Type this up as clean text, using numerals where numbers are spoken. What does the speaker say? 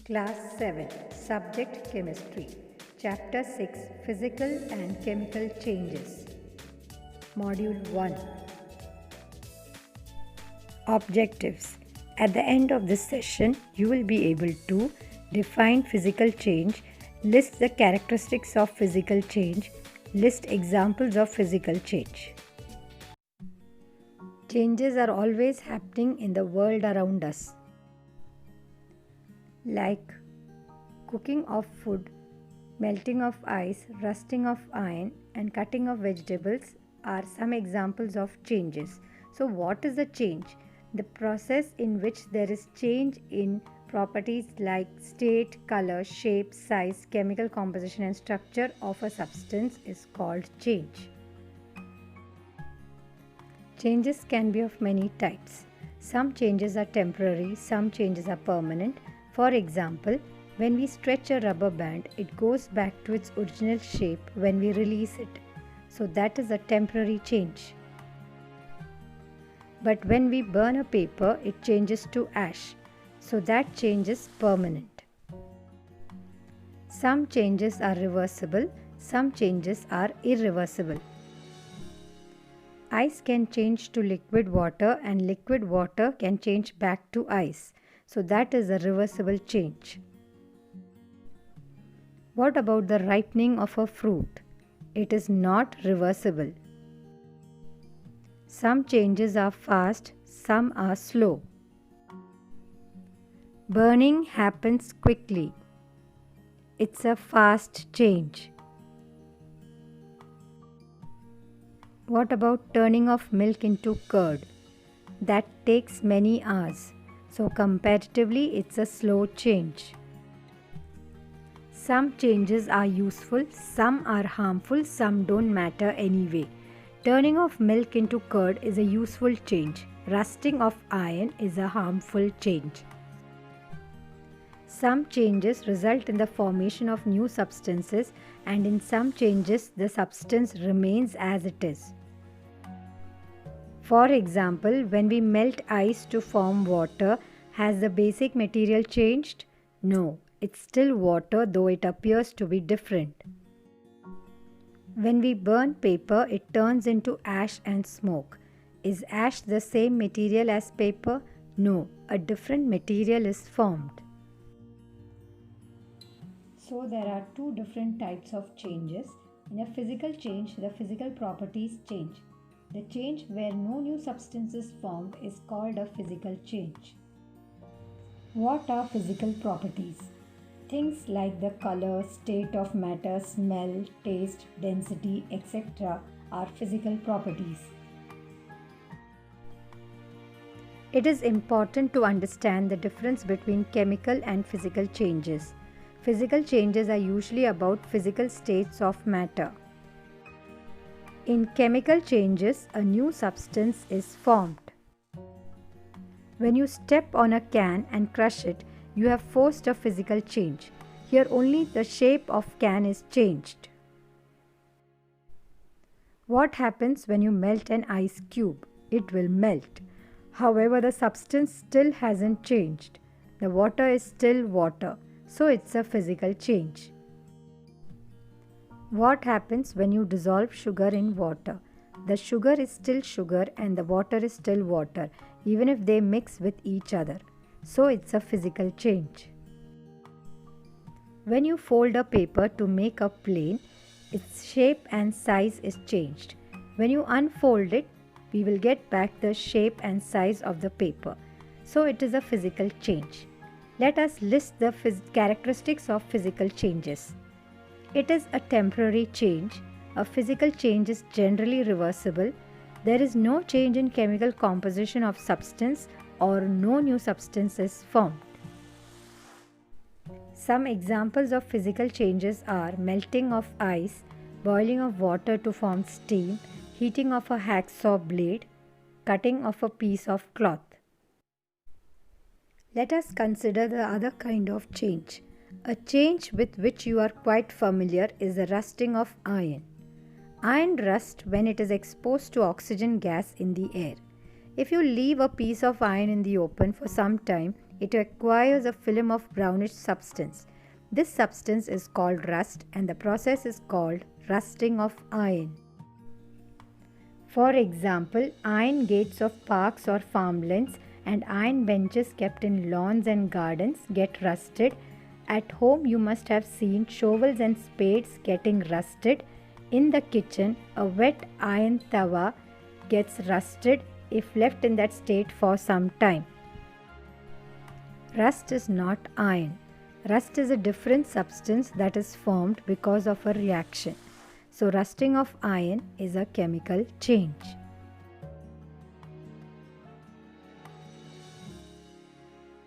Class 7 Subject Chemistry Chapter 6 Physical and Chemical Changes Module 1 Objectives. At the end of this session, you will be able to define physical change, list the characteristics of physical change, list examples of physical change. Changes are always happening in the world around us, like cooking of food, melting of ice, rusting of iron, and cutting of vegetables are some examples of changes. So, what is a change? The process in which there is change in properties like state, color, shape, size, chemical composition, and structure of a substance is called change. Changes can be of many types. Some changes are temporary, some changes are permanent. For example, when we stretch a rubber band, it goes back to its original shape when we release it. So that is a temporary change. But when we burn a paper, it changes to ash. So that change is permanent. Some changes are reversible, some changes are irreversible. Ice can change to liquid water and liquid water can change back to ice. So that is a reversible change. What about the ripening of a fruit? It is not reversible. Some changes are fast, some are slow. Burning happens quickly. It's a fast change. What about turning of milk into curd? That takes many hours. So comparatively, it's a slow change. Some changes are useful, some are harmful, some don't matter anyway. Turning of milk into curd is a useful change. Rusting of iron is a harmful change. Some changes result in the formation of new substances, and in some changes the substance remains as it is. For example, when we melt ice to form water, has the basic material changed? No, it's still water, though it appears to be different. When we burn paper, it turns into ash and smoke. Is ash the same material as paper? No, a different material is formed. So there are two different types of changes. In a physical change, the physical properties change. The change where no new substance is formed is called a physical change. What are physical properties? Things like the color, state of matter, smell, taste, density, etc. are physical properties. It is important to understand the difference between chemical and physical changes. Physical changes are usually about physical states of matter. In chemical changes, a new substance is formed. When you step on a can and crush it, you have forced a physical change. Here only the shape of can is changed. What happens when you melt an ice cube? It will melt. However, the substance still hasn't changed. The water is still water, so it's a physical change. What happens when you dissolve sugar in water? The sugar is still sugar and the water is still water, even if they mix with each other. So it's a physical change. When you fold a paper to make a plane, its shape and size is changed. When you unfold it, we will get back the shape and size of the paper. So it is a physical change. Let us list the characteristics of physical changes. It is a temporary change. A physical change is generally reversible. There is no change in chemical composition of substance or no new substance is formed. Some examples of physical changes are melting of ice, boiling of water to form steam, heating of a hacksaw blade, cutting of a piece of cloth. Let us consider the other kind of change. A change with which you are quite familiar is the rusting of iron. Iron rusts when it is exposed to oxygen gas in the air. If you leave a piece of iron in the open for some time, it acquires a film of brownish substance. This substance is called rust, and the process is called rusting of iron. For example, iron gates of parks or farmlands and iron benches kept in lawns and gardens get rusted. At home, you must have seen shovels and spades getting rusted. In the kitchen, a wet iron tawa gets rusted if left in that state for some time. Rust is not iron. Rust is a different substance that is formed because of a reaction. So, rusting of iron is a chemical change.